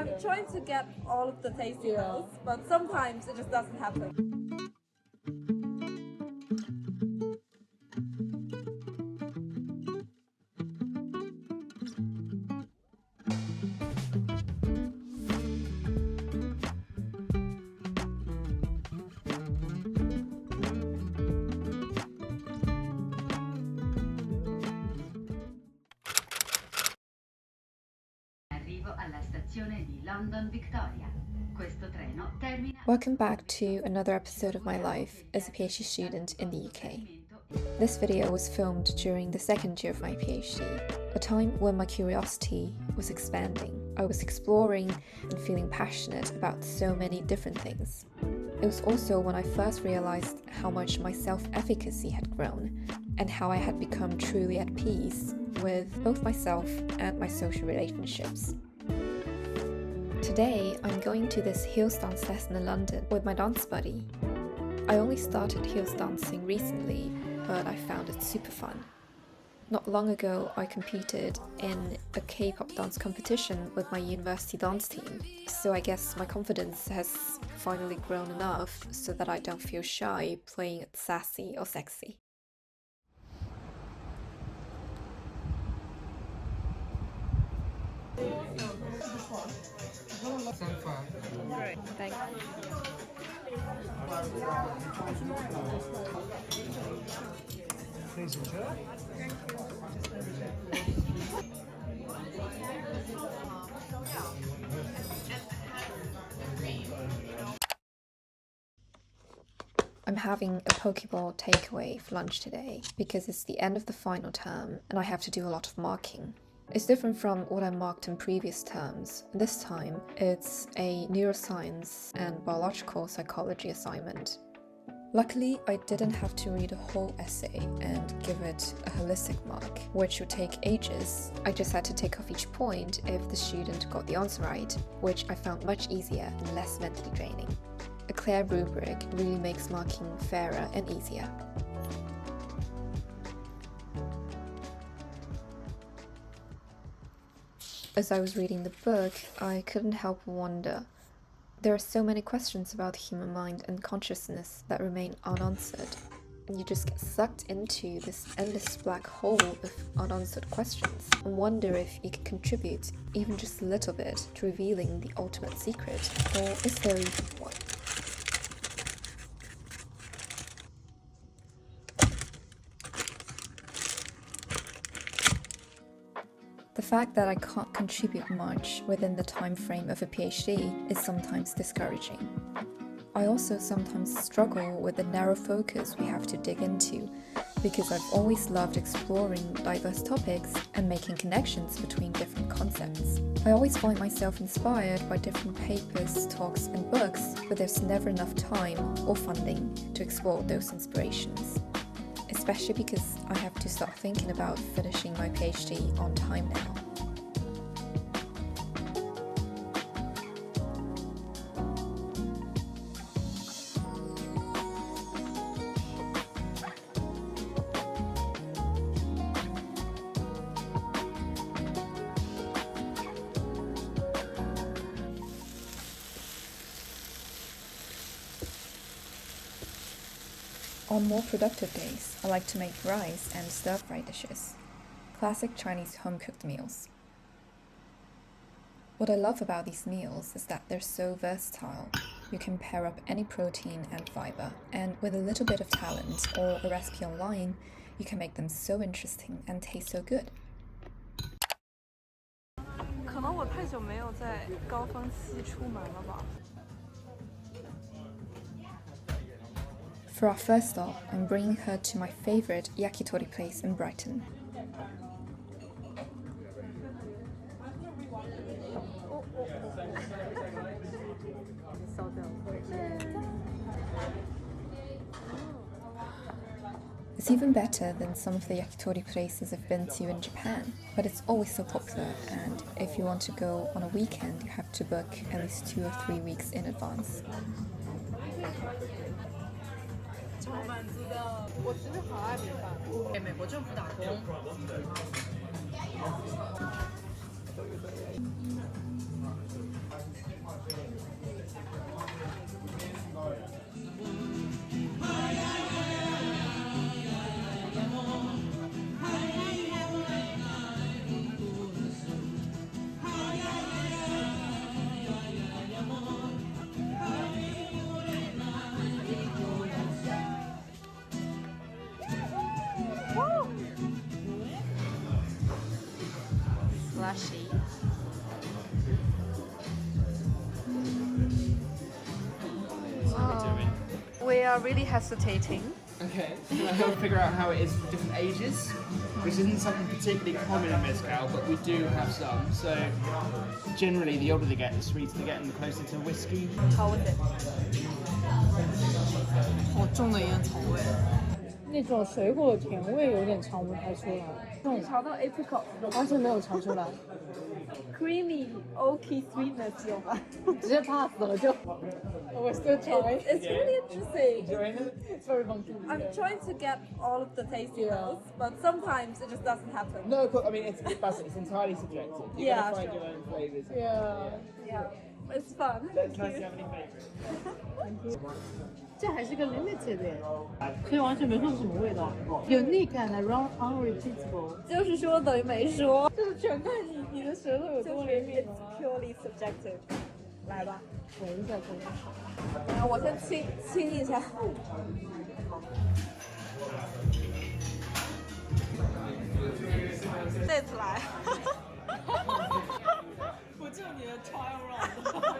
I'm trying to get all of the tasty notes, but sometimes it just doesn't happen. Welcome back to another episode of my life as a PhD student in the UK. This video was filmed during the second year of my PhD, a time when my curiosity was expanding. I was exploring and feeling passionate about so many different things. It was also when I first realized how much my self-efficacy had grown and how I had become truly at peace with both myself and my social relationships. Today, I'm going to this heels dance lesson in London with my dance buddy. I only started heels dancing recently, but I found it super fun. Not long ago, I competed in a K-pop dance competition with my university dance team, so I guess my confidence has finally grown enough so that I don't feel shy playing it sassy or sexy. Great, thanks. Please enjoy. I'm having a Pokeball takeaway for lunch today because it's the end of the final term and I have to do a lot of marking. It's different from what I marked in previous terms. This time, it's a neuroscience and biological psychology assignment. Luckily, I didn't have to read a whole essay and give it a holistic mark, which would take ages. I just had to tick off each point if the student got the answer right, which I found much easier and less mentally draining. A clear rubric really makes marking fairer and easier. As I was reading the book, I couldn't help but wonder. There are so many questions about the human mind and consciousness that remain unanswered, and you just get sucked into this endless black hole of unanswered questions and wonder if you can contribute even just a little bit to revealing the ultimate secret, or is there even one? The fact that I can't contribute much within the time frame of a PhD is sometimes discouraging. I also sometimes struggle with the narrow focus we have to dig into, because I've always loved exploring diverse topics and making connections between different concepts. I always find myself inspired by different papers, talks, and books, but there's never enough time or funding to explore those inspirations. Especially because I have to start thinking about finishing my PhD on time now. On more productive days, I like to make rice and stir-fry dishes, classic Chinese home-cooked meals. What I love about these meals is that they're so versatile. You can pair up any protein and fiber, and with a little bit of talent or a recipe online, you can make them so interesting and taste so good. 可能我太久没有在高峰期出门了吧。 For our first stop, I'm bringing her to my favorite yakitori place in Brighton. It's even better than some of the yakitori places I've been to in Japan, but it's always so popular, and if you want to go on a weekend, you have to book at least 2 or 3 weeks in advance. 超满足的，我其实好爱米饭，给美国政府打工。are really hesitating. Okay, so I help figure out how it is for different ages, which isn't something particularly common in Mezcal, but we do have some. So generally, the older they get, the sweeter they get, and the closer to whiskey. How was it? 好重的烟草味。那种水果的甜味有点尝不太出来，你尝到 apricot 完全没有尝出来， creamy oaky sweetness 有吗？直接 pass 了就。We're still trying. It's really interesting. It's very funky. I'm trying to get all of the tasty notes, but sometimes it just doesn't happen. No, I mean it's entirely subjective. You're Yeah, gonna find sure. your own flavours. Yeah, it's fun. It's Thank nice to you. have any favourites. 这还是个 limited 的，所以完全没说是什么味道。Unique and unrepeatable。就是说等于没说，就是全看你的舌头有多灵敏 It's purely subjective. 来吧，闻一下，闻一下。然后我先亲一下。这次来。不就你的 trial run。